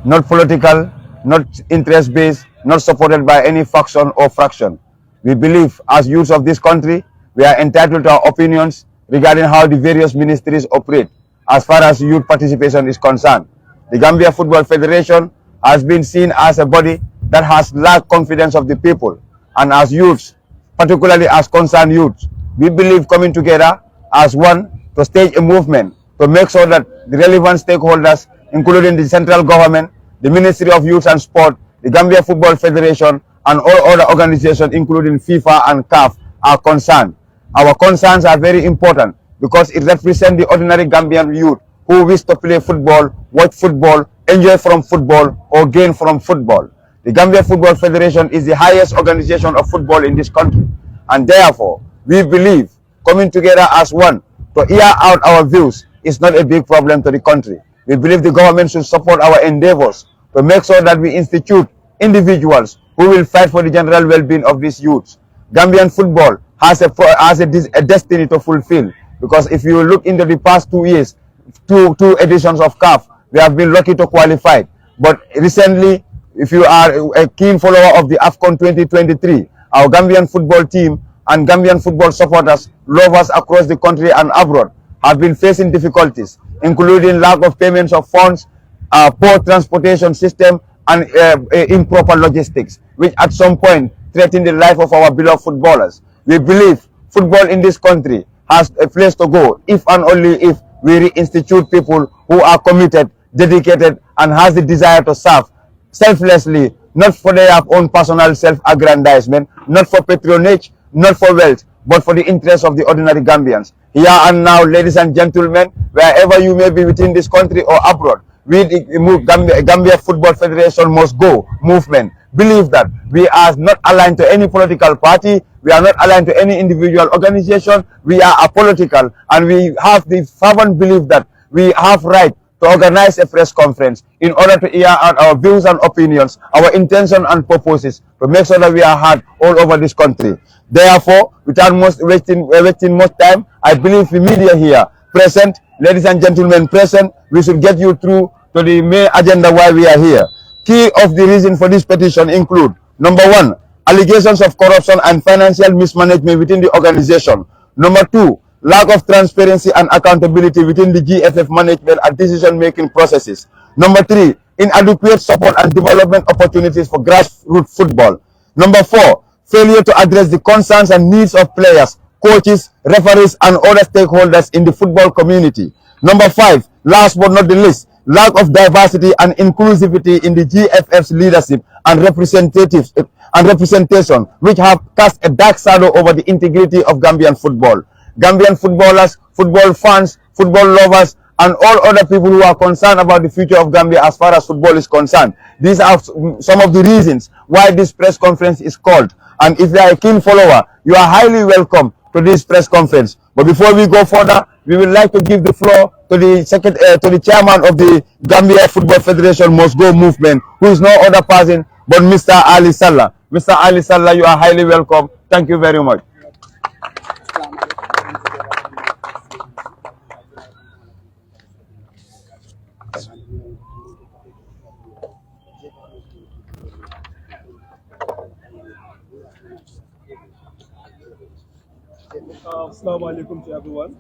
not political, not interest-based, not supported by any faction or fraction. We believe as youths of this country, we are entitled to our opinions regarding how the various ministries operate as far as youth participation is concerned. The Gambia Football Federation has been seen as a body that has lacked confidence of the people, and as youths, particularly as concerned youths, we believe coming together as one to stage a movement to make sure that the relevant stakeholders, including the central government, the Ministry of Youth and Sport, the Gambia Football Federation, and all other organizations, including FIFA and CAF, are concerned. Our concerns are very important because it represents the ordinary Gambian youth who wish to play football, watch football, enjoy from football, or gain from football. The Gambia Football Federation is the highest organization of football in this country, and therefore, we believe coming together as one to hear out our views is not a big problem to the country. We believe the government should support our endeavors to make sure that we institute individuals who will fight for the general well-being of these youths. Gambian football has a destiny to fulfill, because if you look into the past 2 years, two editions of CAF, we have been lucky to qualify. But recently, if you are a keen follower of the AFCON 2023, our Gambian football team and Gambian football supporters, lovers across the country and abroad, have been facing difficulties, including lack of payments of funds, poor transportation system, and improper logistics, which at some point threaten the life of our beloved footballers. We believe football in this country has a place to go if and only if we reinstitute people who are committed, dedicated, and has the desire to serve selflessly, not for their own personal self-aggrandizement, not for patronage, not for wealth, but for the interests of the ordinary Gambians. Here and now, ladies and gentlemen, wherever you may be within this country or abroad, we the Gambia Football Federation must go movement believe that we are not aligned to any political party, we are not aligned to any individual organization, we are apolitical, and we have the fervent belief that we have right to organize a press conference in order to hear out our views and opinions, our intention and purposes, to make sure that we are heard all over this country. Therefore, without wasting much time, I believe the media here present, ladies and gentlemen present, we should get you through to the main agenda why we are here. Key of the reason for this petition include: number one, allegations of corruption and financial mismanagement within the organization. Number two, lack of transparency and accountability within the GFF management and decision-making processes. Number three, inadequate support and development opportunities for grassroots football. Number four, failure to address the concerns and needs of players, coaches, referees, and other stakeholders in the football community. Number five, last but not the least, lack of diversity and inclusivity in the GFF's leadership and representation, which have cast a dark shadow over the integrity of Gambian football. Gambian footballers, football fans, football lovers, and all other people who are concerned about the future of Gambia as far as football is concerned. These are some of the reasons why this press conference is called. And if you are a keen follower, you are highly welcome to this press conference. But before we go further, we would like to give the floor to the chairman of the Gambia Football Federation Must Go movement, who is no other person but Mr. Ali Sallah. Mr. Ali Sallah, you are highly welcome. Thank you very much. Assalamu alaikum to everyone.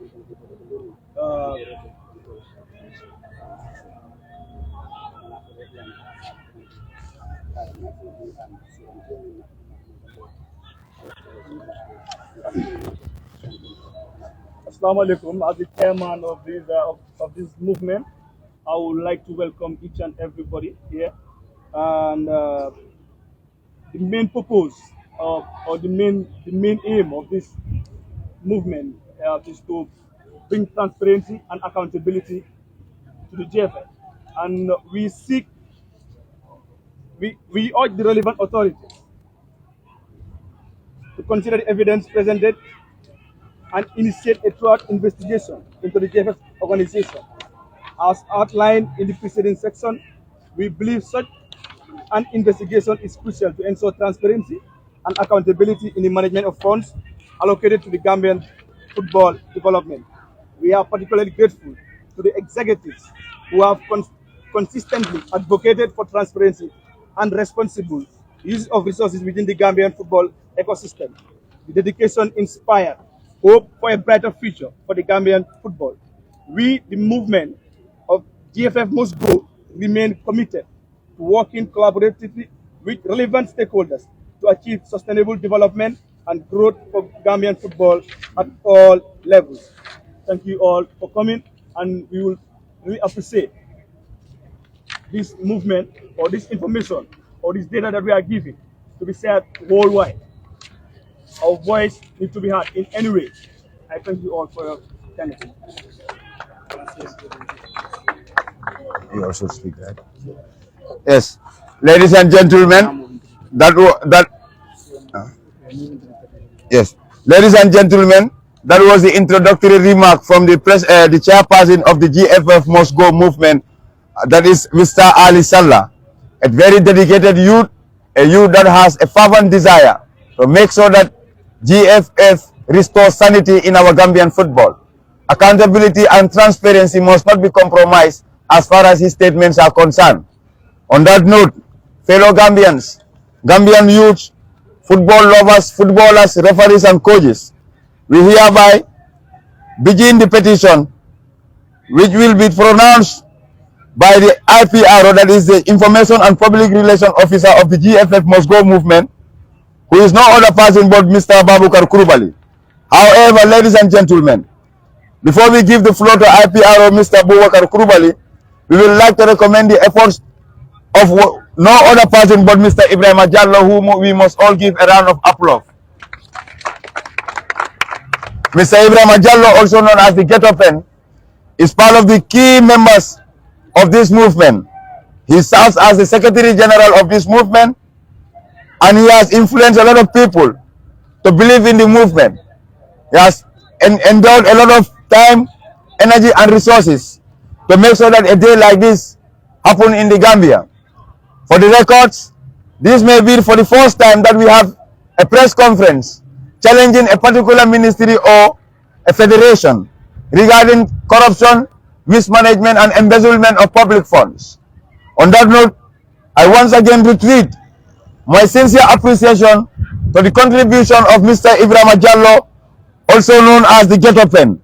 Assalamu alaikum. As the chairman of this movement, I would like to welcome each and everybody here. And the main purpose or the main aim of this movement is to bring transparency and accountability to the GFF, and we urge the relevant authorities to consider the evidence presented and initiate a thorough investigation into the GFF organization. As outlined in the preceding section, we believe such an investigation is crucial to ensure transparency and accountability in the management of funds allocated to the Gambian football development. We are particularly grateful to the executives who have consistently advocated for transparency and responsible use of resources within the Gambian football ecosystem. The dedication inspired hope for a brighter future for the Gambian football. We, the movement of GFF Must Go, remain committed to working collaboratively with relevant stakeholders to achieve sustainable development and growth for Gambian football at all levels. Thank you all for coming, and we will really appreciate this movement or this information or this data that we are giving to be shared worldwide. Our voice needs to be heard in any way. I thank you all for your attention. You also speak, right? Yes, ladies and gentlemen, that yes, ladies and gentlemen, that was the introductory remark from the chairperson of the GFF Must Go movement. That is Mr. Ali Sallah, a very dedicated youth, a youth that has a fervent desire to make sure that GFF restores sanity in our Gambian football. Accountability and transparency must not be compromised as far as his statements are concerned. On that note, fellow Gambians, Gambian youths, football lovers, footballers, referees and coaches, we hereby begin the petition which will be pronounced by the IPRO, that is the Information and Public Relations Officer of the GFF Must Go movement, who is no other person but Mr. Babukar Kurubali. However, ladies and gentlemen, before we give the floor to IPRO Mr. Babukar Kurubali, we would like to recommend the efforts of no other person but Mr. Ibrahim Jallo, whom we must all give a round of applause. Mr. Ibrahim Jallo, also known as the Ghetto Pen, is part of the key members of this movement. He serves as the Secretary General of this movement, and he has influenced a lot of people to believe in the movement. He has endowed a lot of time, energy and resources to make sure that a day like this happen in the Gambia. For the records, this may be for the first time that we have a press conference challenging a particular ministry or a federation regarding corruption, mismanagement and embezzlement of public funds. On that note, I once again repeat my sincere appreciation to the contribution of Mr. Ibrahim Jallo, also known as the Ghetto Pen.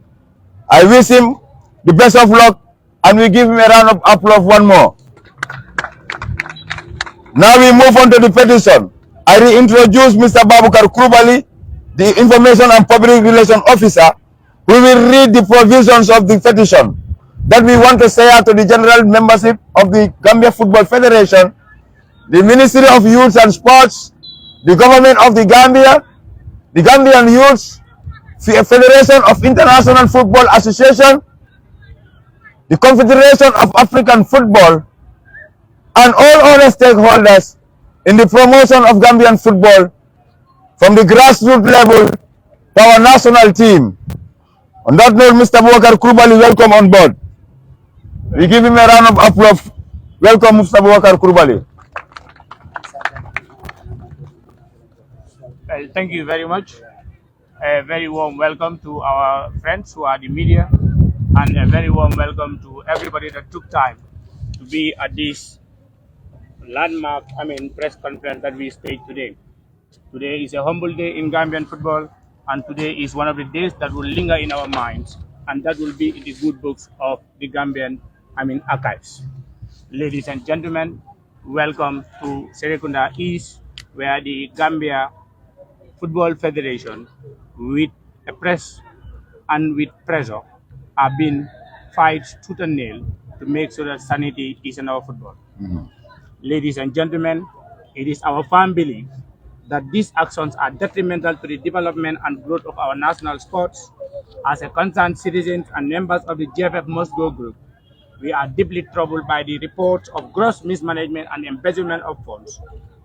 I wish him the best of luck, and we give him a round of applause one more. Now we move on to the petition. I reintroduce Mr. Babukar Kurubali, the Information and Public Relations Officer, who will read the provisions of the petition that we want to say out to the general membership of the Gambia Football Federation, the Ministry of Youth and Sports, the government of the Gambia, the Gambian Youth, the Federation of International Football Association, the Confederation of African Football, and all other stakeholders in the promotion of Gambian football from the grassroots level to our national team. On that note, Mr. Babukar Kurubali, welcome on board. We give him a round of applause. Welcome, Mr. Babukar Kurubali. Well, thank you very much. A very warm welcome to our friends who are the media, and a very warm welcome to everybody that took time to be at this landmark, press conference that we staged today. Today is a humble day in Gambian football, and today is one of the days that will linger in our minds, and that will be in the good books of the Gambian, archives. Ladies and gentlemen, welcome to Serekunda East, where the Gambia Football Federation, with a press and with pressure, have been fight tooth and nail to make sure that sanity is in our football. Ladies and gentlemen, it is our firm belief that these actions are detrimental to the development and growth of our national sports. As a concerned citizens and members of the GFF Must Go group, we are deeply troubled by the reports of gross mismanagement and embezzlement of funds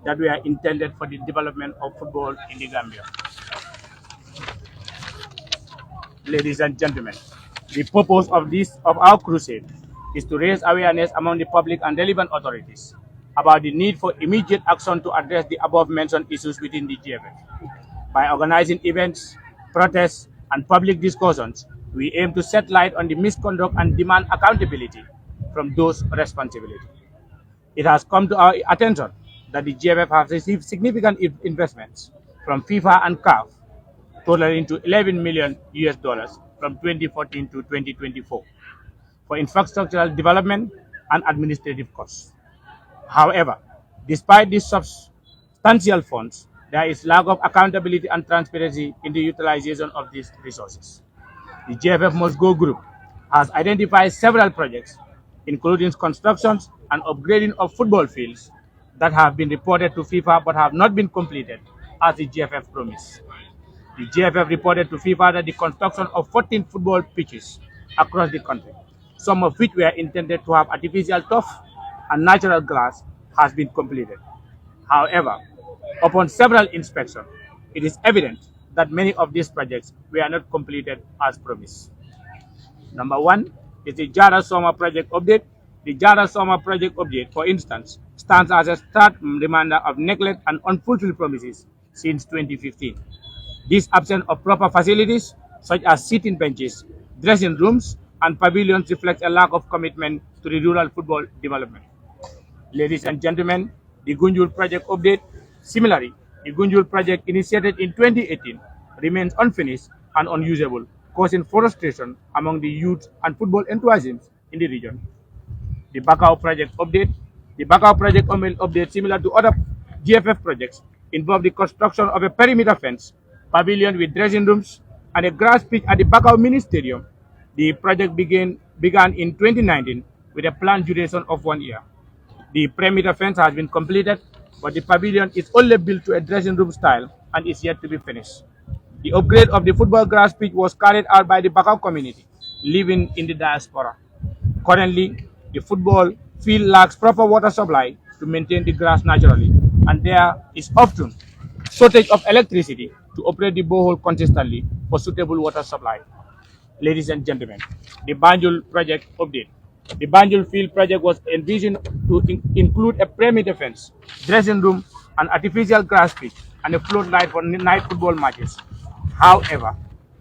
that were intended for the development of football in the Gambia. Ladies and gentlemen, the purpose of our crusade is to raise awareness among the public and relevant authorities about the need for immediate action to address the above-mentioned issues within the GFF. By organizing events, protests, and public discussions, we aim to shed light on the misconduct and demand accountability from those responsibility. It has come to our attention that the GFF has received significant investments from FIFA and CAF, totaling to 11 million US dollars from 2014 to 2024 for infrastructural development and administrative costs. However, despite these substantial funds, there is lack of accountability and transparency in the utilization of these resources. The GFF Must Go group has identified several projects, including constructions and upgrading of football fields, that have been reported to FIFA but have not been completed as the GFF promised. The GFF reported to FIFA that the construction of 14 football pitches across the country, some of which were intended to have artificial turf and natural grass, has been completed. However, upon several inspections, it is evident that many of these projects were not completed as promised. Number one is the Jara Summer Project Update. The Jara Summer Project Update, for instance, stands as a stark reminder of neglect and unfulfilled promises since 2015. This absence of proper facilities, such as sitting benches, dressing rooms, and pavilions, reflects a lack of commitment to the rural football development. Ladies and gentlemen, the Gunjul Project Update. Similarly, the Gunjul Project, initiated in 2018, remains unfinished and unusable, causing frustration among the youth and football enthusiasts in the region. The Bakau Project Update. The Bakau Project Update, similar to other GFF projects, involved the construction of a perimeter fence, pavilion with dressing rooms, and a grass pitch at the Bakau Mini Stadium. The project began in 2019 with a planned duration of 1 year. The perimeter fence has been completed, but the pavilion is only built to a dressing room style and is yet to be finished. The upgrade of the football grass pitch was carried out by the Bakau community living in the diaspora. Currently, the football field lacks proper water supply to maintain the grass naturally, and there is often shortage of electricity to operate the borehole consistently for suitable water supply. Ladies and gentlemen, the Banjul Project Update. The Banjul Field project was envisioned to include a perimeter fence, dressing room, an artificial grass pitch, and a floodlight for night football matches. However,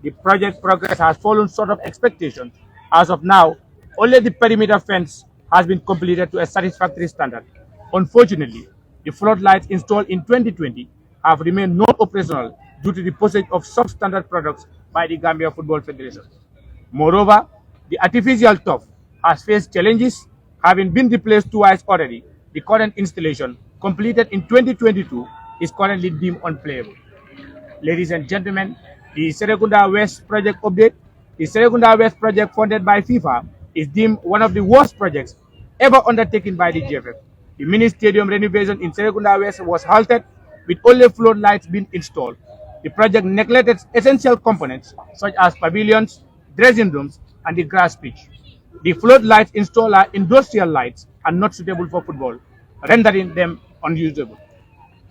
the project progress has fallen short of expectations. As of now, only the perimeter fence has been completed to a satisfactory standard. Unfortunately, the floodlights installed in 2020 have remained non-operational due to the postage of substandard products by the Gambia Football Federation. Moreover, the artificial turf has faced challenges, having been replaced twice already. The current installation, completed in 2022, is currently deemed unplayable. Ladies and gentlemen, the Serekunda West Project Update. The Serekunda West project, funded by FIFA, is deemed one of the worst projects ever undertaken by the GFF. The mini stadium renovation in Serekunda West was halted, with only floodlights being installed. The project neglected essential components such as pavilions, dressing rooms, and the grass pitch. The floodlights installed are industrial lights and not suitable for football, rendering them unusable.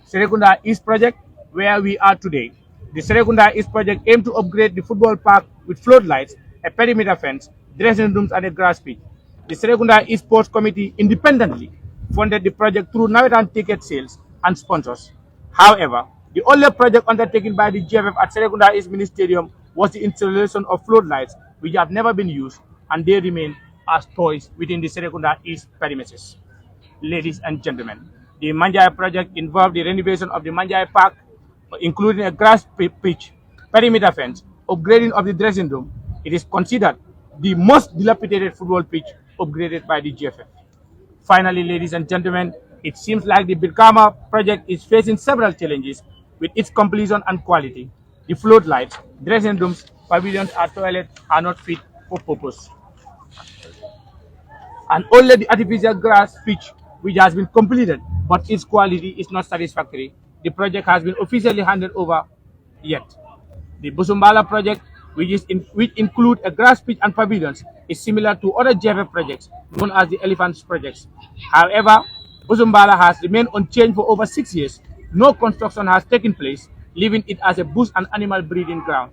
Serekunda East Project, where we are today. The Serekunda East Project aimed to upgrade the football park with floodlights, a perimeter fence, dressing rooms, and a grass pitch. The Serekunda East Sports Committee independently funded the project through Nawetan ticket sales and sponsors. However, the only project undertaken by the GFF at Serekunda East Mini Stadium was the installation of floodlights, which have never been used, and they remain as toys within the Serekunda East premises. Ladies and gentlemen, the Manjai project involved the renovation of the Manjai Park, including a grass pitch, perimeter fence, upgrading of the dressing room. It is considered the most dilapidated football pitch upgraded by the GFF. Finally, ladies and gentlemen, it seems like the Birkama project is facing several challenges with its completion and quality. The floodlights, dressing rooms, pavilions, and toilets are not fit for purpose. And only the artificial grass pitch, which has been completed, but its quality is not satisfactory. The project has been officially handed over yet. The Busumbala project, which include a grass pitch and pavilions, is similar to other JFF projects known as the Elephants projects. However, Busumbala has remained unchanged for over 6 years. No construction has taken place, leaving it as a bush and animal breeding ground.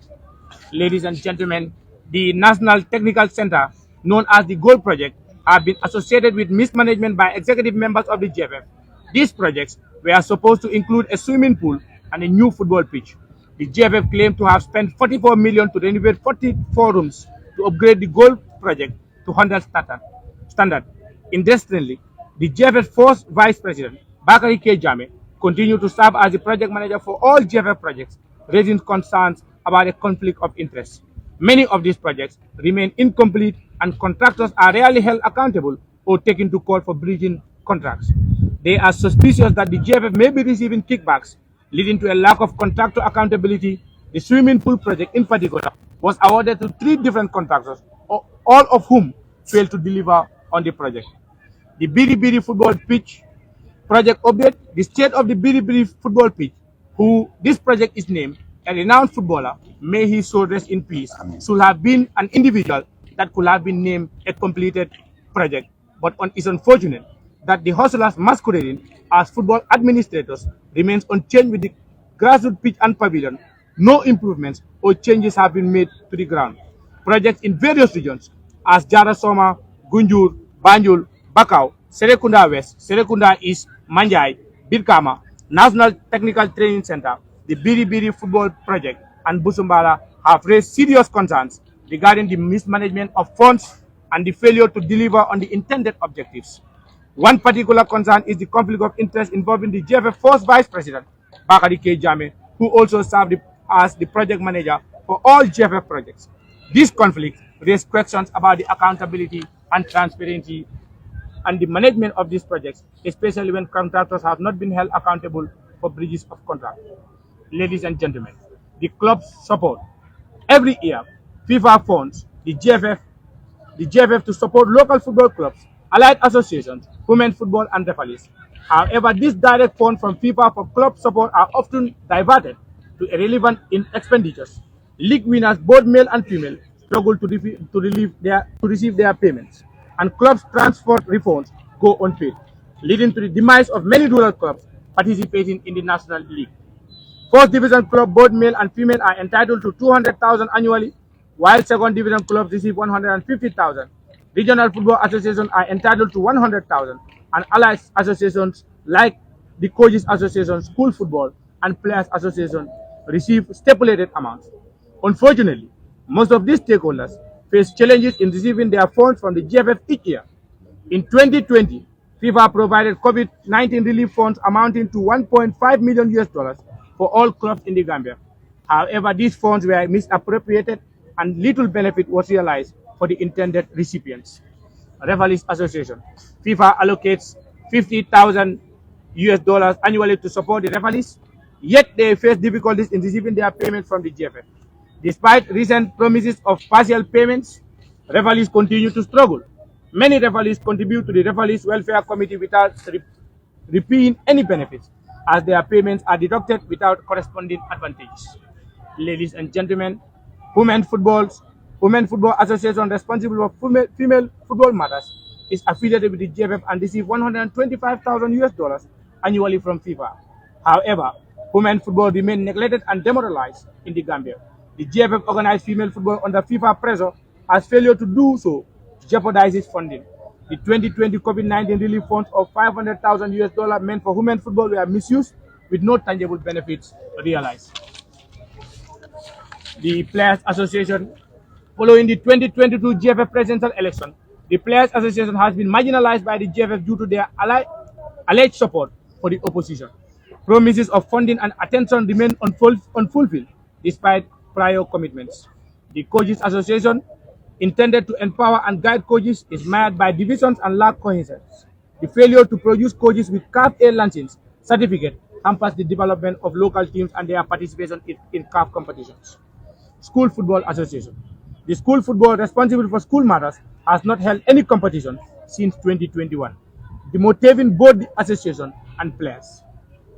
Ladies and gentlemen, the National Technical Center, known as the Gold Project, have been associated with mismanagement by executive members of the GFF. These projects were supposed to include a swimming pool and a new football pitch. The GFF claimed to have spent 44 million to renovate 44 rooms to upgrade the Gold Project to 100 standard. Interestingly, the GFF first Vice President, Bakari K. Jame, continued to serve as the project manager for all GFF projects, raising concerns about a conflict of interest. Many of these projects remain incomplete and contractors are rarely held accountable or taken to court for breaching contracts. They are suspicious that the GFF may be receiving kickbacks, leading to a lack of contractor accountability. The swimming pool project, in particular, was awarded to 3 different contractors, all of whom failed to deliver on the project. The Biri Biri football pitch project update: the state of the Biri Biri football pitch, who this project is named, a renowned footballer, may he so rest in peace, should have been an individual that could have been named a completed project. But it's unfortunate that the hustlers masquerading as football administrators remains unchanged with the grassroots pitch and pavilion. No improvements or changes have been made to the ground. Projects in various regions as Jara Soma, Gunjur, Banjul, Bakau, Serekunda West, Serekunda East, Manjai, Birkama, National Technical Training Center, the Biri Biri Football Project, and Busumbala have raised serious concerns regarding the mismanagement of funds and the failure to deliver on the intended objectives. One particular concern is the conflict of interest involving the GFF first Vice President, Bakari K. Jame, who also served as the project manager for all GFF projects. This conflict raised questions about the accountability and transparency and the management of these projects, especially when contractors have not been held accountable for breaches of contract. Ladies and gentlemen, the club's support. Every year, FIFA funds the GFF to support local football clubs, allied associations, women football, and referees. However, these direct funds from FIFA for club support are often diverted to irrelevant expenditures. League winners, both male and female, struggle to receive their payments, and clubs' transport refunds go unpaid, leading to the demise of many rural clubs participating in the National League. First Division club, both male and female, are entitled to 200,000 annually, while Second Division clubs receive 150,000. Regional football associations are entitled to 100,000, and allied associations like the Coaches Association, School Football, and Players Association receive stipulated amounts. Unfortunately, most of these stakeholders face challenges in receiving their funds from the GFF each year. In 2020, FIFA provided COVID-19 relief funds amounting to 1.5 million US dollars for all clubs in the Gambia. However, these funds were misappropriated and little benefit was realized for the intended recipients. Referees Association. FIFA allocates 50,000 US dollars annually to support the referees, yet they face difficulties in receiving their payments from the GFF. Despite recent promises of partial payments, referees continue to struggle. Many referees contribute to the Referees Welfare Committee without repaying any benefits, as their payments are deducted without corresponding advantages. Ladies and gentlemen, Women Football Association, responsible for female football matters, is affiliated with the GFF and receives 125,000 US dollars annually from FIFA. However, women football remain neglected and demoralized in the Gambia. The GFF organized female football under FIFA pressure as failure to do so jeopardizes funding. The 2020 COVID-19 relief funds of 500,000 US dollars meant for women football were misused with no tangible benefits realized. The Players Association. Following the 2022 GFF presidential election, the Players Association has been marginalized by the GFF due to their alleged support for the opposition. Promises of funding and attention remain unfulfilled despite prior commitments. The Coaches Association, intended to empower and guide coaches, is marred by divisions and lack cohesion. The failure to produce coaches with CAF A license certificate hampers the development of local teams and their participation in CAF competitions. School Football Association. The school football responsible for school matters has not held any competition since 2021, demotivating both the association and players.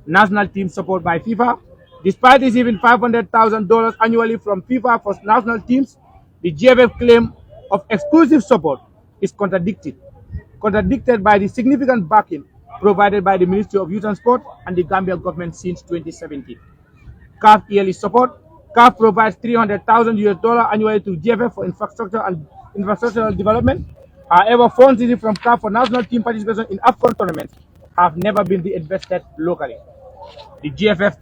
National team support by FIFA. Despite receiving $500,000 annually from FIFA for national teams, the GFF claim of exclusive support is contradicted by the significant backing provided by the Ministry of Youth and Sport and the Gambia government since 2017. CAF yearly support. CAF provides 300,000 US dollars annually to GFF for infrastructural development. However, funds received from CAF for national team participation in AFCON tournaments have never been reinvested locally. The GFF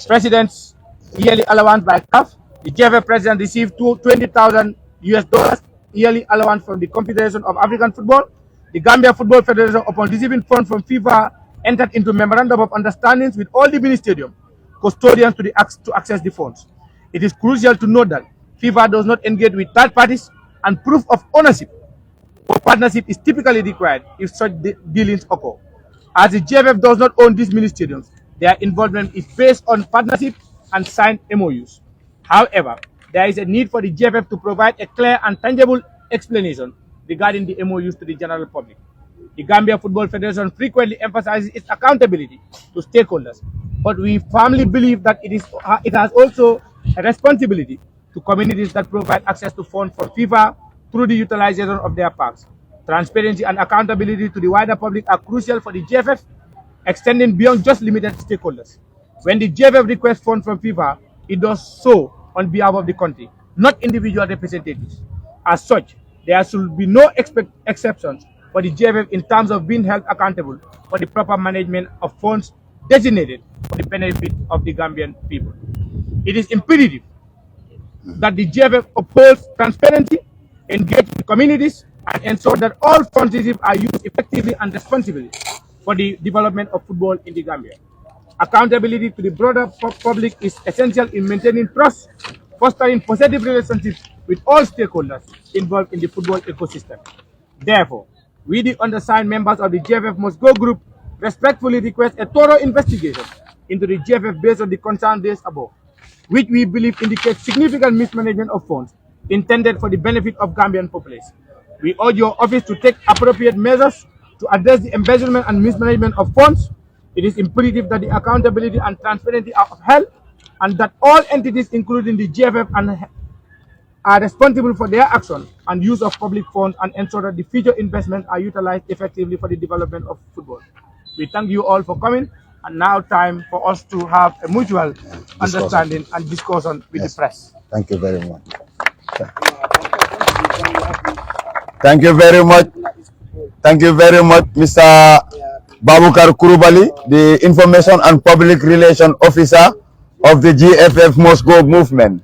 president's yearly allowance by CAF. The GFF president received 20,000 US dollars yearly allowance from the Confederation of African Football, the Gambia Football Federation, upon receiving funds from FIFA, entered into memorandum of understandings with all the mini stadium custodians to access the funds. It is crucial to note that FIFA does not engage with third parties, and proof of ownership or partnership is typically required if such dealings occur. As the GFF does not own these mini stadiums, their involvement is based on partnership and signed MOUs. However, there is a need for the GFF to provide a clear and tangible explanation regarding the MOUs to the general public. The Gambia Football Federation frequently emphasizes its accountability to stakeholders, but we firmly believe that it has also a responsibility to communities that provide access to funds from FIFA through the utilization of their parks. Transparency and accountability to the wider public are crucial for the GFF, extending beyond just limited stakeholders. When the GFF requests funds from FIFA, it does so on behalf of the country, not individual representatives. As such, there should be no exceptions for the GFF in terms of being held accountable for the proper management of funds designated for the benefit of the Gambian people. It is imperative that the GFF upholds transparency, engage with communities, and ensure that all funds received are used effectively and responsibly for the development of football in the Gambia. Accountability to the broader public is essential in maintaining trust, fostering positive relationships with all stakeholders involved in the football ecosystem. Therefore, we, the undersigned members of the GFF Must Go group, respectfully request a thorough investigation into the GFF based on the concern raised above, which we believe indicates significant mismanagement of funds intended for the benefit of Gambian populace. We urge your office to take appropriate measures to address the embezzlement and mismanagement of funds. It is imperative that the accountability and transparency are upheld, and that all entities, including the GFF, are responsible for their action and use of public funds, and ensure that the future investments are utilized effectively for the development of football. We thank you all for coming, and now time for us to have a mutual understanding and discussion with the press. Thank you very much. Thank you very much. Thank you very much, Mr. Babukar Kurubali, the Information and Public Relations Officer of the GFF Must Go movement.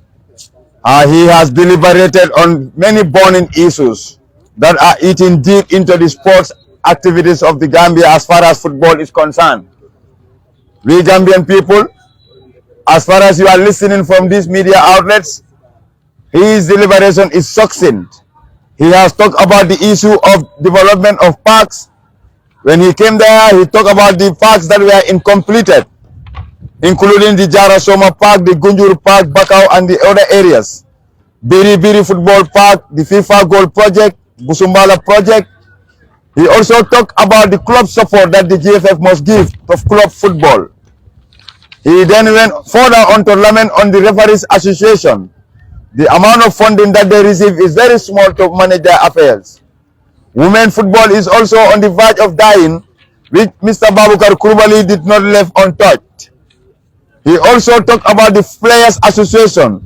He has deliberated on many burning issues that are eating deep into the sports activities of the Gambia as far as football is concerned. We Gambian people, as far as you are listening from these media outlets, his deliberation is succinct. He has talked about the issue of development of parks. When he came there, he talked about the parks that were incompleted, including the Jara Soma Park, the Gunjur Park, Bakau, and the other areas. Biri Biri Football Park, the FIFA Goal Project, Busumbala Project. He also talked about the club support that the GFF must give to club football. He then went further on to lament on the Referees Association. The amount of funding that they receive is very small to manage their affairs. Women football is also on the verge of dying, which Mr. Babukar Kurubali did not leave untouched. He also talked about the Players Association.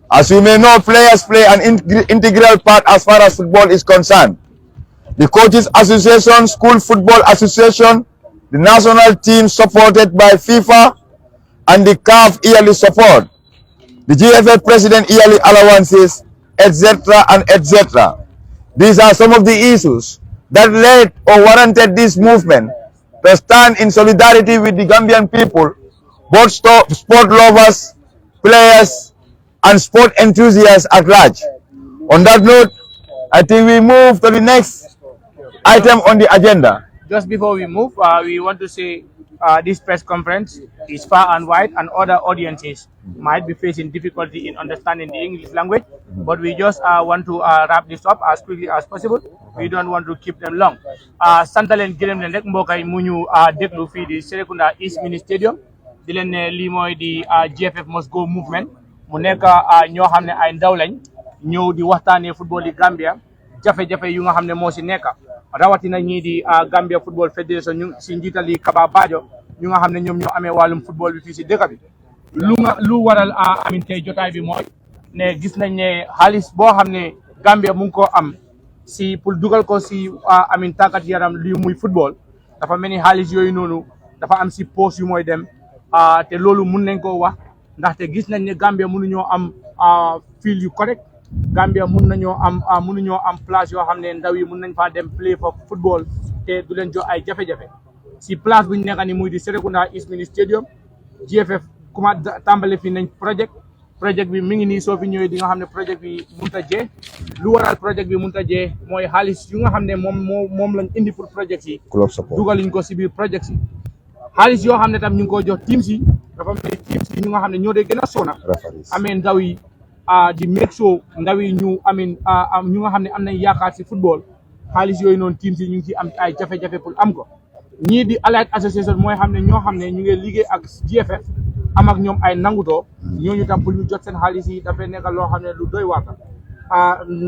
As you may know, players play an integral part as far as football is concerned. The Coaches Association, School Football Association, the national team supported by FIFA, and the CAF yearly support, the GFF President yearly allowances, etc. and etc. These are some of the issues that led or warranted this movement to stand in solidarity with the Gambian people, both sport lovers, players, and sport enthusiasts at large. On that note, I think we move to the next item on the agenda. Just before we move, we want to say this press conference is far and wide, and other audiences might be facing difficulty in understanding the English language, but we just want to wrap this up as quickly as possible. We don't want to keep them long. Santalen gërëm leen rek mbokk yi mu ñu déglu fii di Serekunda East Mini Stadium di leen ne lii mooy di GFF Must Go movement mu nekk ñoo xam ne ay ndaw lañ ñëw di waxtaanee football yi Gambia jafe-jafe yu nga xam ne moo si nekk rawatina ñii di Gambia Football Federation ñu si njiital yi Kaba Bajo ñu nga xam ne ñoom ñoo amee wàllum football bi fii si dëkk bi lu waral amin tey jotaay bi mooy ne gis nañ ne xaalis boo xam ne Gambia mu ngi koo am si pour dugal ko si amin tàggat yaram li muy football dafa mel ni xaalis yooyu noonu dafa am si poste yu mooy dem te loolu mun nañ koo wax ndaxte gis nañ ne Gambia mënuñoo am field yu correct Gambia mun nañoo am mënuñoo am place yoo xam ne ndaw yi mun nañ faa dem play for football te du leen jox ay jafe-jafe si place bu ñu nekk ni muy di Serekunda East Mini Stadium GFF commencé tàmbale fi nañ projet bi mi ngi nii soo fi ñëwee di nga xam ne projet bi mënut a jee lu waral projet bi mënut a jee mooy xaalis yu nga xam ne moom lañ indi pour projet yi dugaluñ ko si biir projet yi xaalis yoo xam ne tam ñu ngi ko jox teams yi dafa mel ni teams yi ñu nga xam ne ñoo dee gën a sona amee ndaw yi di make sure ndaw yi ñu ñu nga xam ne am nañ yaakaar si football xaalis yooyu noonu teams yi ñu ngi ci am ay jafe-jafe pour am ko ñii di Allied Association mooy xam ne ñoo xam ne ñu ngi liggéey ak GFF am ak ñoom ay nangutoo ñooñu tam pour ñu jot seen xaalis yi dafay nekk loo xam ne lu doy waar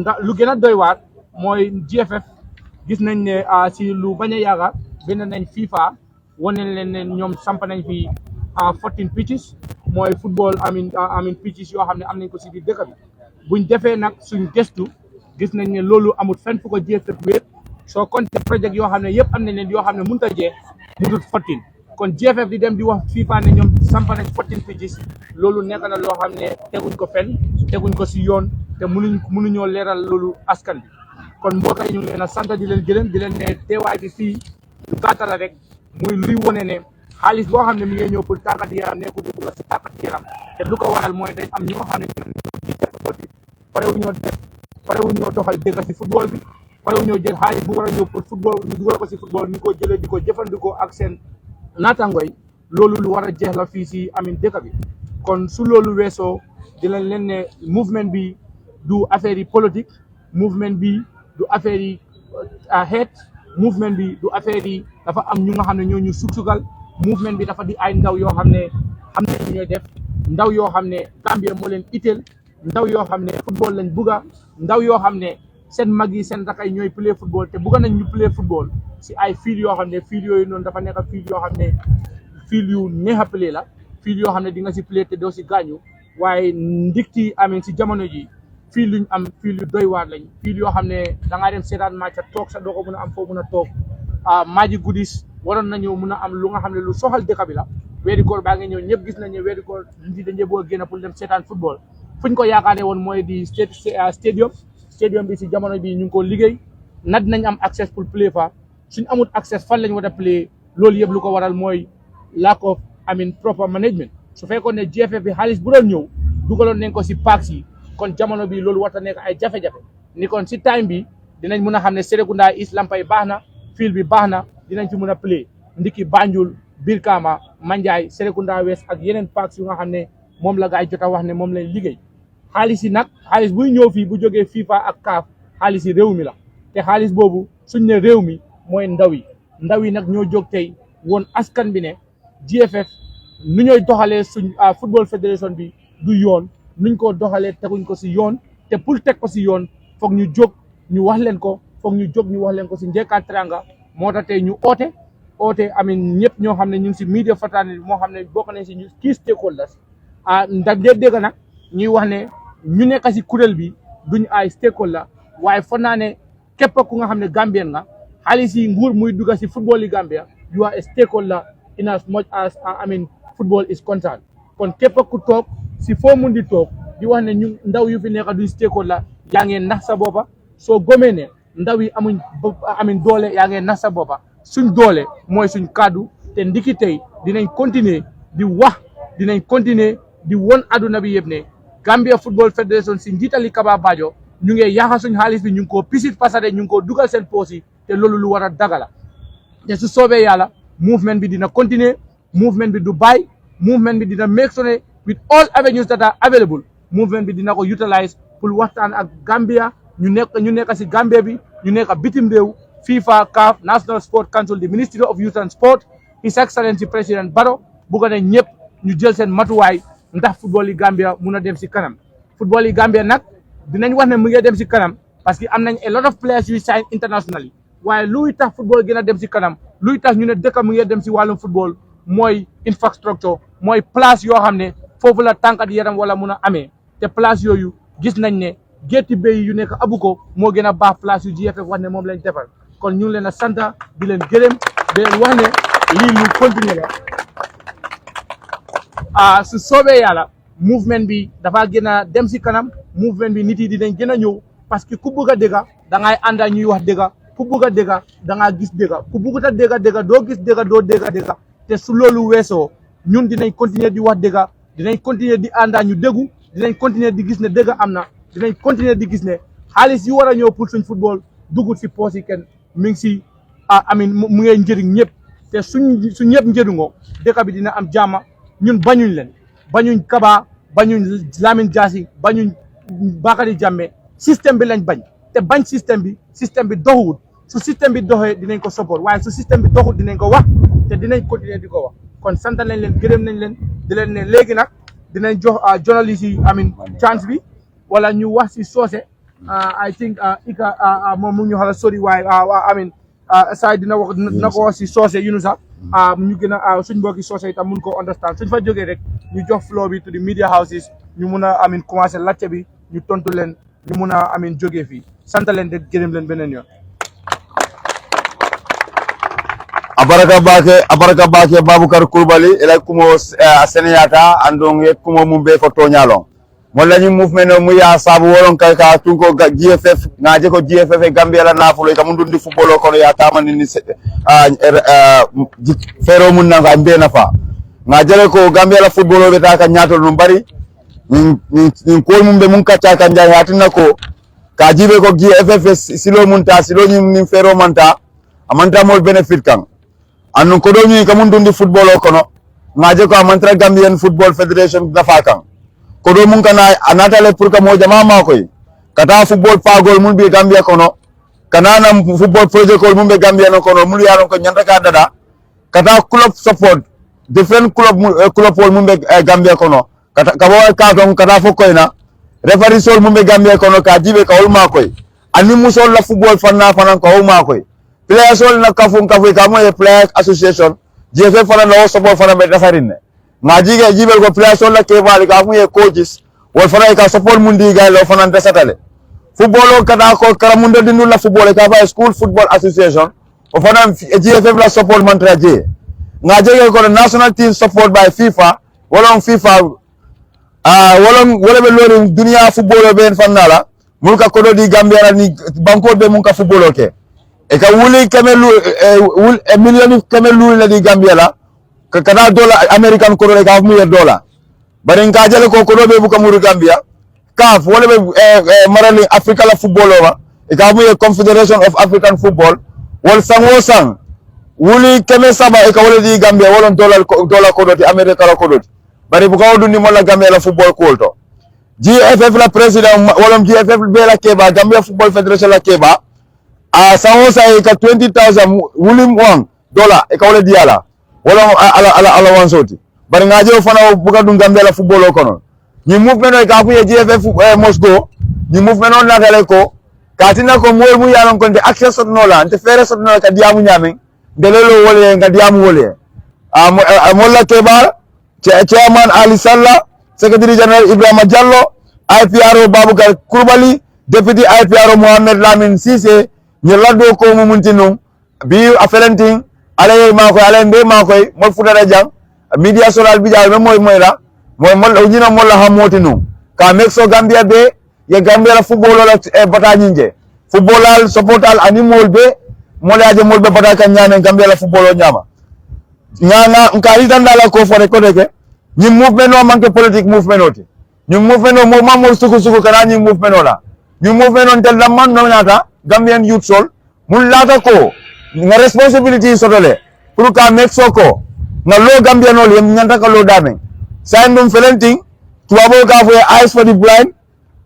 la lu gën a doy waar mooy GFF gis nañ ne si lu bañ a yàgga bind nañ FIFA wane leen ne ñoom samp nañ fi 14 pitches mooy football amin pitches yoo xam ne am nañ ko si biir dëkk bi buñ defee nag suñ gëstu gis nañ ne loolu amul fenn fu ko GFF wéet soo compté projet yoo xam ne yëpp am nañ leen yoo xam ne mënut a jeex mu dul 14 kon GFF di dem di wax FIFA ne ñoom samp nañ 14 pitches loolu nekk na loo xam ne teguñ ko fenn teguñ ko si yoon te mënuñoo leeral loolu askan bi kon mbokk yi ñu ngi leen a sant di leen gërëm di leen ne teewaay bi fii lu gàttal la rek muy luy wone ne xaalis boo xam ne mi ngi ñëw pour tàggat yaram nekkul di dugg si tàggat yaram te lu ko waral mooy dañ am ñoo xam ne parewuñoo doxal dëgg si football bi parewuñoo jël xaalis bu war a ñëw pour football ñu dugal ko si football ñu ko jëlee di ko jëfandikoo ak seen naataango yi loolu lu war a jeex la fii si dëkk bi kon su loolu weesoo di leen ne mouvement bi du affaire yi politique mouvement bi du affaire yi xeet mouvement bi du affaire yi dafa am ñu nga xam ne ñoo ñu suksugal mouvement bi dafa di ay ndaw yoo xam ne ñu ñooy def ndaw yoo xam ne Gambia moo leen itteel ndaw yoo xam ne football lañ bugga ndaw yoo xam ne seen mag yi seen rakay ñooy play football te bugga nañ ñu play football si ay fiil yoo xam ne fiil yooyu noonu dafa nekk fiil yoo xam ne fiil yu neex a play la fiil yoo xam ne di nga si play te doo si gaañu waaye ndikti si jamono ji fiil luñ am fiil yu doy waar lañ fiil yoo xam ne da ngaa dem seetaan match toog sa doo ko mën a am foo mën a toog maaji gudis waroon nañoo mën a am lu nga xam ne lu soxal dëkk bi la weeri koor baa ngi ñëw ñëpp gis nañ ne weeri koor nit dañu bëgg a génn pour dem seetaan football fuñ ko yaakaaree woon mooy di stadium bi si jamono bi ñu ngi ko liggéey nat nañ am access pour play fa suñ amul access fan lañ war a play loolu yëpp lu ko waral mooy lack of proper management su fekkoon ne GFF bi xaalis bu doon ñëw dugaloon nañ ko si parks yi kon jamono bi loolu war a nekk ay jafe-jafe ni kon si time bi dinañ mën a xam ne Serekunda East lampay baax na field bi baax na dinañ fi mën a play ndiki Banjul Brikama Manjai Serekunda West ak yeneen parks yu nga xam ne moom la gaay jot a wax ne moom lañ liggéey xaalis yi nag xaalis buy ñëw fii bu jógee FIFA ak CAF xaalis yi réew mi la te xaalis boobu suñ ne réew mi mooy ndaw yi nag ñoo jóg tey woon askan bi ne GFF nu ñooy doxalee suñ football fédération bi du yoon nuñ ko doxalee teguñ ko si yoon te pour teg ko si yoon foog ñu jóg ñu wax leen ko si njëkkaat teranga moo tax tey ñu oote ñëpp ñoo xam ne ñu ngi si media fraternity moo xam ne bokk nañ si ñu key stakeholders ndax dégg nag ñuy wax ne ñu nekk si kuréel bi duñ ay stakeholder waaye foog naa ne képp ku nga xam ne Gambien nga xaalis yi nguur muy dugga si football yi Gambia you are a stakeholder in as much as football is concerned kon képp ku toog si foo mun di toog di wax ne ñu ndaw yu fi nekk duñ stakeholder yaa ngeen nax sa boppa soo gomee ne ndaw yi amuñ doole yaa ngeen nax sa boppa suñ doole mooy suñ kàddu te ndiki tey dinañ continuer di wax dinañ continuer di won aduna bi yëpp ne Gambia Football Federation si njiitali Kaba Bajo ñu ngi yaaxa suñ xaalis bi ñu ngi koo pisit pasade ñu ngi koo dugal seen poos yi te loolu lu war a dagala te su soobee yàlla movement bi dina continuer movement bi du bàyyi movement bi dina make sure with all avenues that are available movement bi dina ko utilize pour waxtaan ak Gambia ñu nekk si Gambia bi ñu nekk bitim réew FIFA CAF National Sport Council the Ministry of Youth and Sport His Excellency President Barrow bu ko ne ñëpp ñu jël seen matuwaay ndax football yi Gambia mun a dem si kanam football yi Gambia nag dinañ wax ne mu ngi dem si kanam parce que am nañ a lot of players yu sign internationally waaye luy tax football gën a dem si kanam luy tax ñu ne dëkk mu ngi dem si wàllum football mooy infrastructure mooy place yoo xam ne foofu la tànkat yaram wala mun a amee te place yooyu gis nañ ne gétti béy yu nekk abu ko moo gën a baax place yu GFF wax ne moom lañ defar kon ñu ngi leen a sant di leen gërëm di leen wax ne lii lu continuer la su soobee yàlla movement bi dafa gën a dem si kanam movement bi nit yi dinañ gën a ñëw parce que ku bëgg a dégga da ngay ànda ñuy wax dégga ku bëgg a dégga da ngaa gis dégga ku bëggut a dégga doo gis dégga doo dégga te su loolu weesoo ñun dinañ continuer di wax dégga dinañ continuer di ànda ñu déggu dinañ continuer di gis ne dégga am na dinañ continuer di gis ne xaalis yi war a ñëw pour suñ football dugut si poos yi kenn mi ngi si amin mu ngee njëriñ ñëpp te su ñëpp njëriñoo dëkk bi dina am jàmm ñun bañuñ leen bañuñ Kaba bañuñ Lamine Diassi bañuñ Bakary Jammeh système bi lañ bañ te bañ système bi doxuwut su système bi doxee dinañ ko support waaye su système bi doxut dinañ ko wax te dinañ continuer di ko wax kon sant nañ leen gërëm nañ leen di leen ne léegi nag dinañ jox journaliste yi amin chance bi wala ñu wax si soose I think Ika moom mu ñu xala sori waaye amin saa dina wax dina ko wax si soose yunu sax ñu gën a suñ mbokki soose itam mun ko understand suñ fa jógee rek ñu jox floor bi to the media houses ñu mun a amin commencé laajte bi ñu tontu leen ñu mun a amin jógee fii sant leen de gërëm leen beneen yoon abaraka bake Baboucar Coulibaly ila kumo seneyata andong kumo mumbe ko toñalong molla ni movement mu ya sabu wolon kay ka tunko GFF ngaje ko GFF e Gambia la nafulo ka mundundi football ko ya tamani ni fero mun nanga mbe nafa ngaje ko Gambia la football be ta ka nyato no bari ni ko mumbe mun ka ta kan jay hatina ko ka jibe ko GFF silo mun ta silo ni fero manta amanta mol benefit kan anu ko do ni ka mundundi football ko no ngaje ko amanta Gambian Football Federation nafa kan ko do mun kana anatale pour que mo jama ma koy kata football pagol mun bi Gambia kono kana nam football project ko mun be Gambia no kono mun yaron ko nyanta ka dada kata club support different club mun be Gambia kono kata ka bo ka don kata fo koy na referee sol mun be Gambia kono ka jibe ka ol ma koy ani musol la football fanna fanan ko ol ma koy player sol na ka fu ka mo player association jefe fana no support fana be referee majige jibel ko player la ke bali ka fu ye coaches wol fana ka support mundi ga lo fana desatale football kada ko karamundo dindu la football ka ba school football association o fana GFF la support mantra je ngaje ko national team support by FIFA wolon FIFA wala be lori dunia football be fanala mun ka ko di Gambia ni banko be mun ka football ke e ka wuli kamelu million kamelu la di Gambia la kada dollar American ko re ka fu $1 bari nga jale ko be bu kamuru Gambia CAF wala be marali Africa la football over e ka fu Confederation of African Football wol sang wuli keme saba e ka wala di Gambia wala dollar ko doti America la ko doti bari bu ka wudundi mo la Gambia la football ko to GFF la president wala GFF be la keba Gambia Football Federation la keba sango sa e ka $20,000 wuli $1 e ka wala di ala wala ala wansoti bari ngaje fana buka dum Gambia la football ko non ni movement ka fu ye GFF Moscow ni movement on la dale ko katina ko mol mu yaron ko de access no la nte fere so no ka diamu nyame delelo wole nga diamu wole molla kebar chairman Ali Salla secretary general Ibrahima Diallo IPRO Baboucar Coulibaly deputy IPRO Mohamed Lamine Cissé ni laddo ko mu muntinu bi afelenting ale ma ko ale mbe ma koy mo futara jang media social bi jaal moy la moy mol nyina mol la hamoti no ka mexo Gambia be ye Gambia la football la bata nyinje football al support al animal be mol aje mol be bata kan nyame Gambia la football nyama nyana nkari tandala ko fore ko deke ni movement no manke politique movement oti ni movement no mo mamol suku kana ni movement no la ni movement on tel man no nyata Gambian youth sol mul lata ko nga responsibility sotole pour ka make soko nga lo Gambia no yem nyanta ka lo dame sign dum felenting tuabo ka for eyes for the blind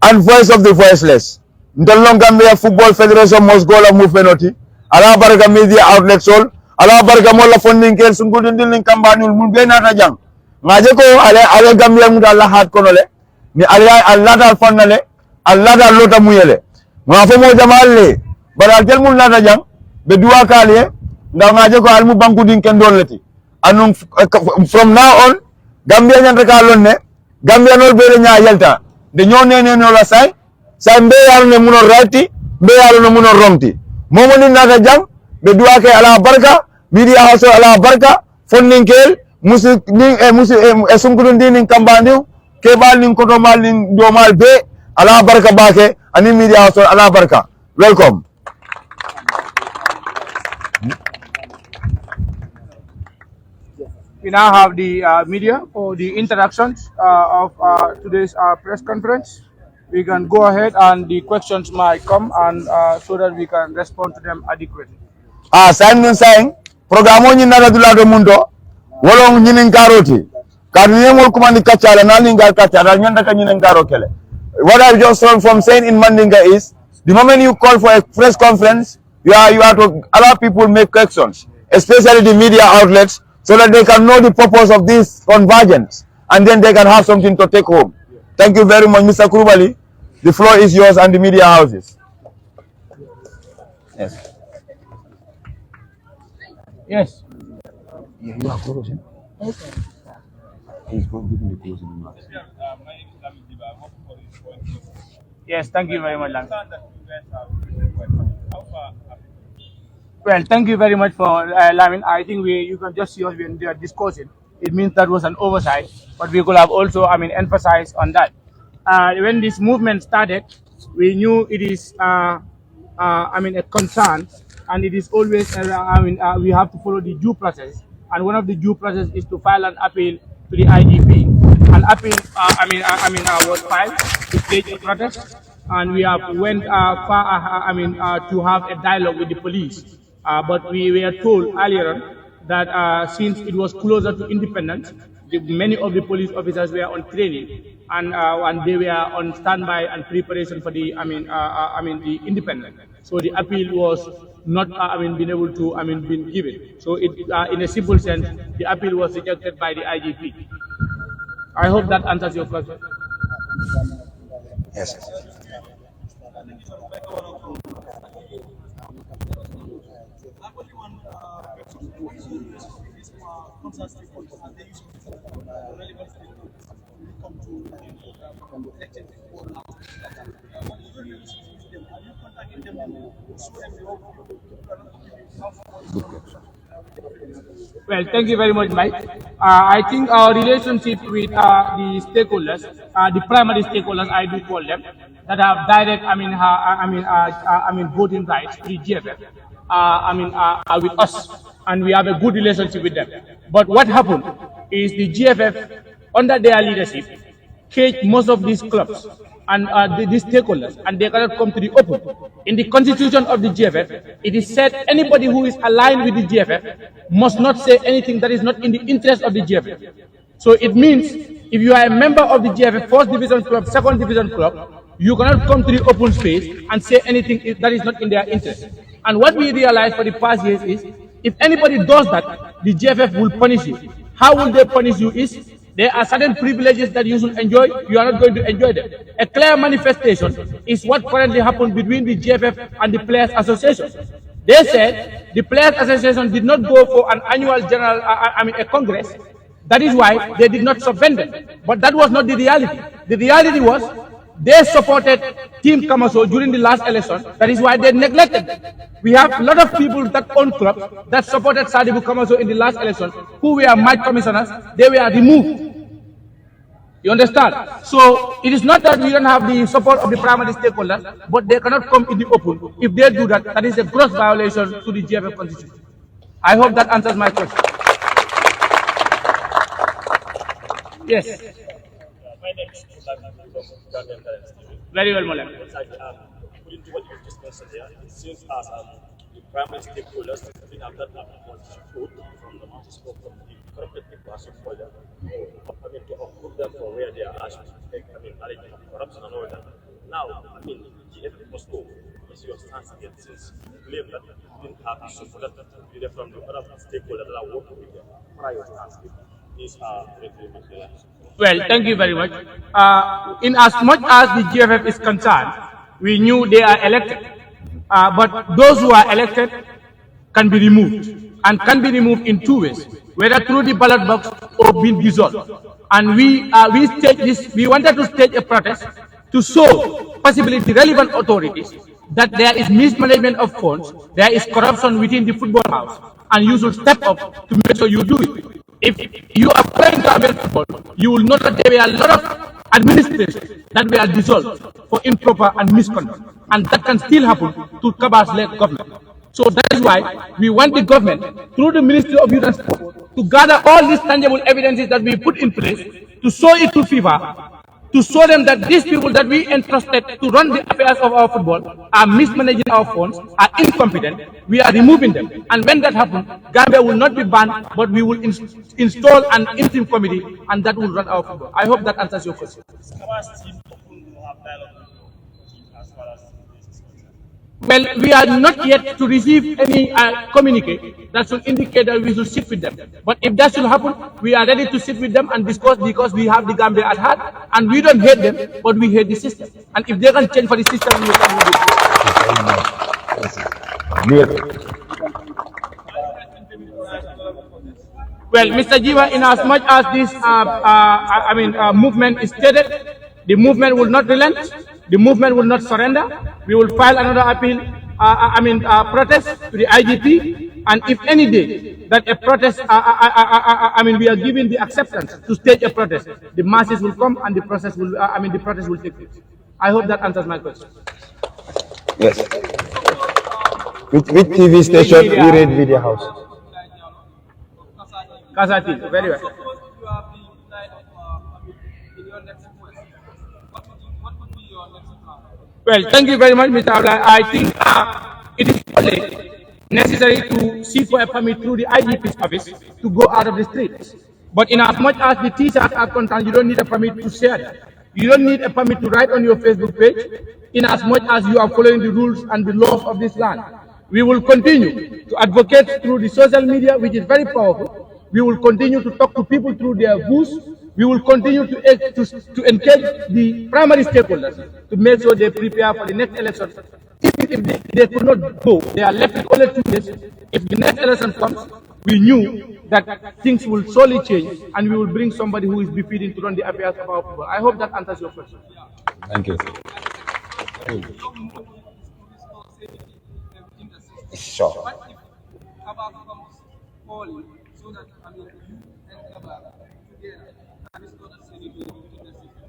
and voice of the voiceless ndollo Gambia Football Federation must go la movement oti ala baraka media outlet sol ala baraka mo la funding kel sungul ndil kambanul mun be nata jang ngaje ko ale Gambia mu dal hat kono le ni Allah dal fonnale Allah dal lota muyele nga fo mo jamalle bara tel mun nata jang be duwa kaliye ndaw ngaje ko almu banku din ken dolati anum from now on Gambia nyanta ka lonne Gambia nol be nya yelta de nyone no la say mbe yaro ne muno rati mbe yaro ne muno romti momo ni nata jang be duwa ke ala barka media house ala barka funding kel musu ni musu sunkudun din kambandi kebal nin kotomal nin domal be ala barka bake ani media house ala barka. Welcome. We now have the media for the introductions of today's press conference. We can go ahead and the questions might come and so that we can respond to them adequately. Simon saying programo ni nara dulado mundo wolo nyinin karoti kadu yemol kumandi kachala nalinga kachala nyanda ka nyinin karo kele. What I've just heard from saying in Mandinga is the moment you call for a press conference, you are to allow people make questions, especially the media outlets, so that they can know the purpose of this convergence and then they can have something to take home. Thank you very much, Mr. Kurubali. The floor is yours and the media houses. Yes. Yes. Yeah, you are closing. Okay. He's going to give me the closing remarks. Yes, thank you very much, Lang. Well, thank you very much for Lamin. I think you can just see us when they are discussing. It means that was an oversight, but we could have also, emphasized on that. When this movement started, we knew it is, a concern, and it is always, we have to follow the due process, and one of the due process is to file an appeal to the IGP. An appeal, was filed to stage a protest, and we have went far, to have a dialogue with the police. But we were told earlier on that since it was closer to independence, many of the police officers were on training and they were on standby and preparation for the the independence. So the appeal was not been able to been given. So it in a simple sense, the appeal was rejected by the IGP. I hope that answers your question. Yes. Well, thank you very much, Mike. I think our relationship with the stakeholders, the primary stakeholders, I do call them, that have direct, voting rights, the GFF, are with us, and we have a good relationship with them. But what happened is the GFF, under their leadership, caged most of these clubs and these stakeholders, and they cannot come to the open. In the constitution of the GFF, it is said anybody who is aligned with the GFF must not say anything that is not in the interest of the GFF. So it means if you are a member of the GFF, first division club, second division club, you cannot come to the open space and say anything that is not in their interest. And what we realized for the past years is, if anybody does that, the GFF will punish you. How will they punish you is, there are certain privileges that you should enjoy, you are not going to enjoy them. A clear manifestation is what currently happened between the GFF and the Players Association. They said the Players Association did not go for an annual general, a congress. That is why they did not subvent them. But that was not the reality. The reality was they supported Team Kamaso during the last election. That is why they neglected them. We have a lot of people that own clubs that supported Sadibu Kamaso in the last election who were match commissioners. They were removed. You understand? So it is not that we don't have the support of the primary stakeholders, but they cannot come in the open. If they do that, that is a gross violation to the GFF constitution. I hope that answers my question. Yes. My name is Very well, Molan. According to what you just mentioned here, it seems as the primary stakeholders been after food from the multi-scope of the corrupted people as for them, to approve them for where they are actually, managing corruption and all that. Now, GF must go. What is your stance against this? You claim that you didn't have the support from the other stakeholders that are working with them prior to asking. Well, thank you very much. In as much as the GFF is concerned, we knew they are elected. But those who are elected can be removed, and can be removed in two ways, whether through the ballot box or being dissolved. And we wanted to stage a protest to show possibly the relevant authorities that there is mismanagement of funds, there is corruption within the football house, and you should step up to make sure you do it. If you are playing to American football, you will know that there were a lot of administration that were dissolved for improper and misconduct. And that can still happen to Kabas-led government. So that is why we want the government, through the Ministry of Youth and Sport, to gather all these tangible evidences that we put in place, to show it to FIFA, to show them that these people that we entrusted to run the affairs of our football are mismanaging our funds, are incompetent. We are removing them. And when that happens, Gambia will not be banned, but we will install an interim committee, and that will run our football. I hope that answers your question. Well, we are not yet to receive any communique that should indicate that we should sit with them. But if that should happen, we are ready to sit with them and discuss, because we have the Gambia at heart, and we don't hate them, but we hate the system. And if they can change for the system, we will come with it. Well, Mr. Jiva, in as much as this movement is stated, the movement will not relent. The movement will not surrender. We will file another appeal, protest to the IGP, and if any day that a protest, we are given the acceptance to stage a protest, the masses will come and the process will, the protest will take place. I hope that answers my question. Yes. Which TV station? We read Media House. Kasati, very well. Well, thank you very much, Mr. Abla. I think it is only necessary to seek for a permit through the IGP's office to go out of the streets. But in as much as the T-shirts are concerned, you don't need a permit to share them. You don't need a permit to write on your Facebook page, in as much as you are following the rules and the laws of this land. We will continue to advocate through the social media, which is very powerful. We will continue to talk to people through their views. We will continue to engage the primary stakeholders to make sure they prepare for the next election. Even if they could not go, they are left with only 2 days. If the next election comes, we knew that things will surely change, and we will bring somebody who is befitting to run the affairs of our people. I hope that answers your question. Thank you. Sure.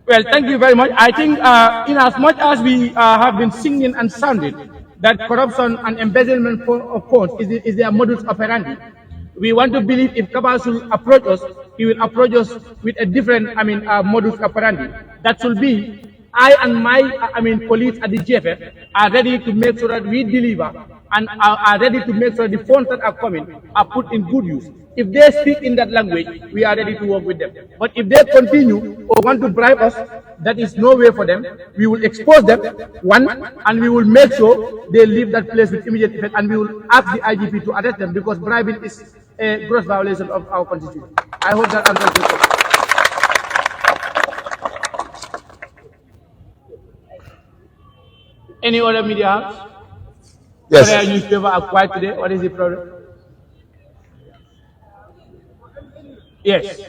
Well, thank you very much. I think in as much as we have been singing and sounding that corruption and embezzlement of funds is their modus operandi, we want to believe if Kabas will approach us, he will approach us with a different, modus operandi. That should be, I and my, colleagues at the GFF are ready to make sure that we deliver and are ready to make sure the funds that are coming are put in good use. If they speak in that language, we are ready to work with them. But if they continue or want to bribe us, that is no way for them. We will expose them, one, and we will make sure they leave that place with immediate effect, and we will ask the IGP to arrest them, because bribing is a gross violation of our constitution. I hope that answers your question. Any other media house? Yes. Korea newspaper are quiet today. What is the problem? Yes.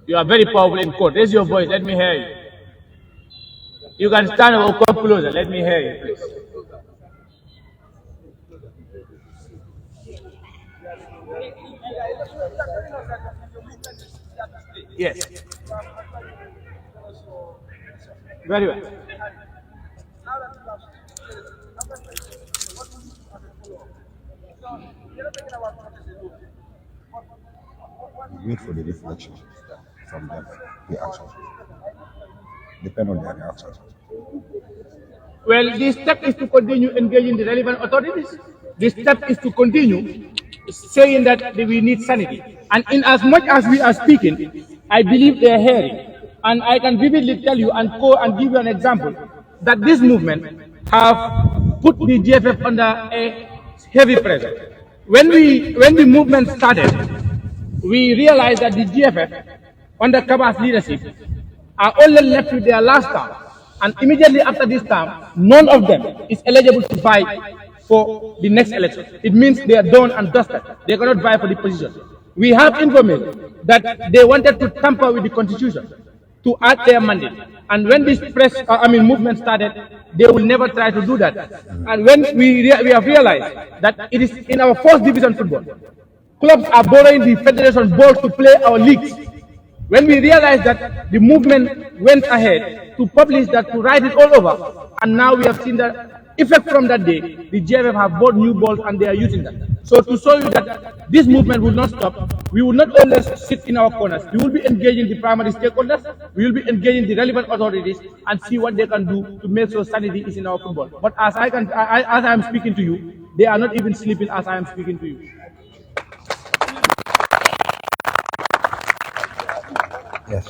You are very powerful in court. Raise your voice. Let me hear you. You can stand or come closer. Let me hear you, please. Yes. Very well. Wait for the reflection from them, the action. Depend on their reactions. Well, the step is to continue engaging the relevant authorities. The step is to continue saying that we need sanity. And in as much as we are speaking, I believe they are hearing. And I can vividly tell you and give you an example that this movement have put the GFF under a heavy pressure. When the movement started, we realized that the GFF under Kaba's leadership are only left with their last term. And immediately after this term, none of them is eligible to vie for the next election. It means they are done and dusted. They cannot vie for the position. We have information that they wanted to tamper with the constitution to add their mandate. And when this movement started, they will never try to do that. And when we have realized that it is in our first division football, clubs are borrowing the federation balls to play our leagues. When we realized that the movement went ahead to publish that, to write it all over, and now we have seen the effect from that day, the GFF have bought new balls and they are using that. So to show you that this movement will not stop, we will not always sit in our corners. We will be engaging the primary stakeholders, we will be engaging the relevant authorities and see what they can do to make sure sanity is in our football. But as I am speaking to you, they are not even sleeping as I am speaking to you. Yes.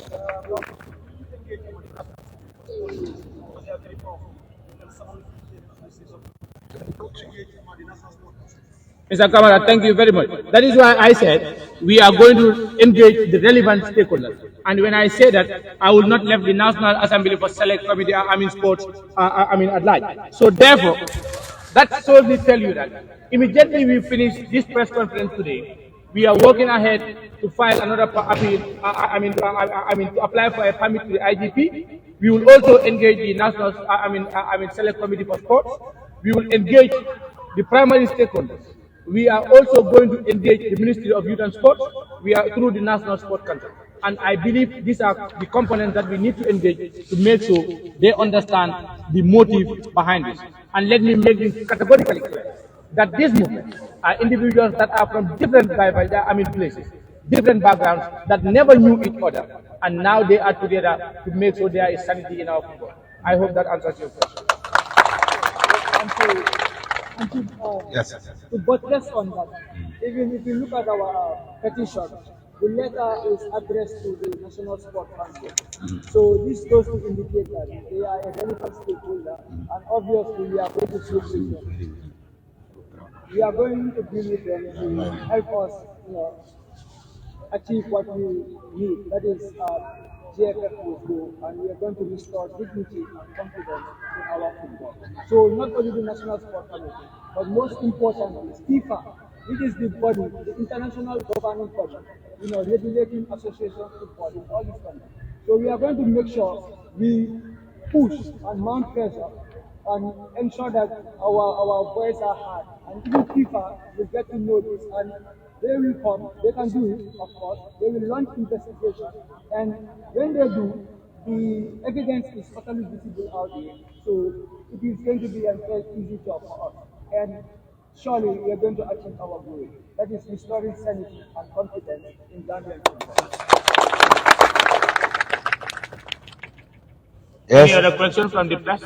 Mr. Kamara, thank you very much. That is why I said we are going to engage the relevant stakeholders. And when I say that, I will not leave the National Assembly for Select Committee, sports, at large. So therefore, that solely tell you that immediately we finish this press conference today, we are working ahead to file another appeal, to apply for a permit to the IGP. We will also engage the National, Select Committee for Sports. We will engage the primary stakeholders. We are also going to engage the Ministry of Youth and Sport. We are through the National Sport Council. And I believe these are the components that we need to engage to make sure they understand the motive behind this. And let me make this categorically clear that these movements are individuals that are from different places, different backgrounds that never knew each other, and now they are together to make sure there is sanity in our football. I hope that answers your question. Yes. To buttress on that, even if you look at our petition, the letter is addressed to the National Sport Council. So this goes to indicate that they are a relevant stakeholder, and obviously we are going to deal with them. We are going to deal with them to help us, achieve what we need. That is, GFF will go, and we are going to restore dignity and confidence in our football. So not only the National Sport Committee, but most importantly, FIFA, which is the body, the international governing body, regulating association football in all these countries. So we are going to make sure we push and mount pressure and ensure that our voices are heard. And even FIFA will get to know this, and they will come, they can do it, of course, they will launch investigation, and when they do, the evidence is totally visible out there, so it is going to be a very easy job for us, and surely we are going to achieve our goal, that is restoring sanity and confidence in Gambian football. Yes. Any other questions from the press?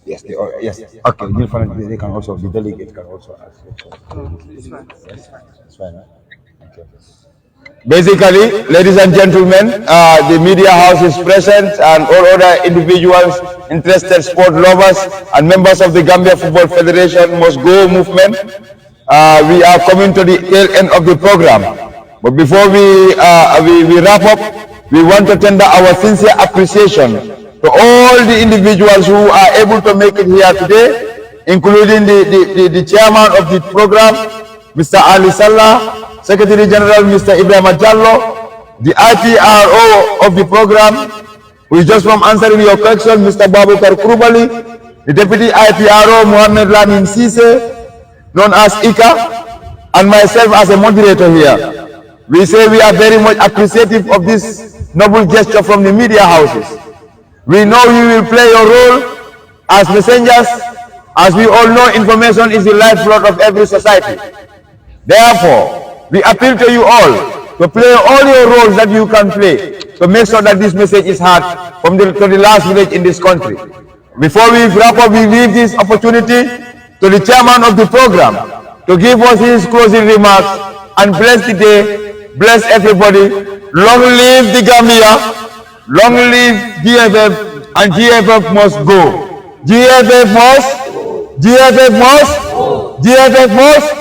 Yes. Yes. Okay. They can also, the delegate can also ask. It's fine. Yes. That's fine. Right? Okay. Basically, ladies and gentlemen, the media house is present, and all other individuals, interested sport lovers, and members of the Gambia Football Federation Must Go movement. We are coming to the tail end of the program, but before we wrap up, we want to tender our sincere appreciation to all the individuals who are able to make it here today, including the chairman of the program, Mr. Ali Sallah, Secretary General Mr. Ibrahim Jallo, the IPRO of the program, who is just from answering your question, Mr. Babukar Krubali, the Deputy IPRO, Mohammed Lamin Sise, known as ICA, and myself as a moderator here. We say we are very much appreciative of this noble gesture from the media houses. We know you will play your role as messengers. As we all know, information is the lifeblood of every society. Therefore, we appeal to you all to play all your roles that you can play to make sure that this message is heard from to the last village in this country. Before we wrap up, we leave this opportunity to the chairman of the program to give us his closing remarks and bless the day, bless everybody. Long live the Gambia. Long live GFF, and GFF must go. GFF must, GFF must, GFF must.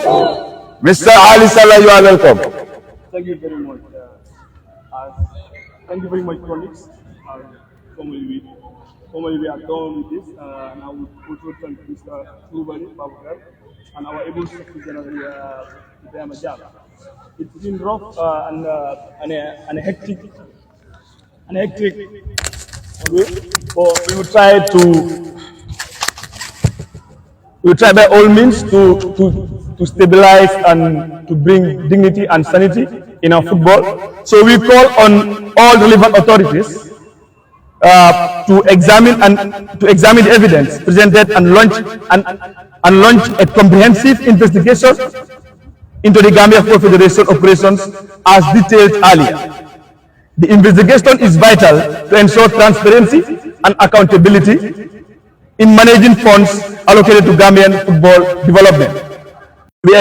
Mr. Ali Salah, you are welcome. Thank you very much. Thank you very much, colleagues. Formally, we are done with this, and I would also thank Mr. Krubali, Babukar, and our able Secretary General, Ibrahim Ajab. It's been rough and hectic. But we will try by all means to stabilize and to bring dignity and sanity in our football. So we call on all relevant authorities to examine the evidence presented and launch a comprehensive investigation into the Gambia Football Federation operations as detailed earlier. The investigation is vital to ensure transparency and accountability in managing funds allocated to Gambian football development. We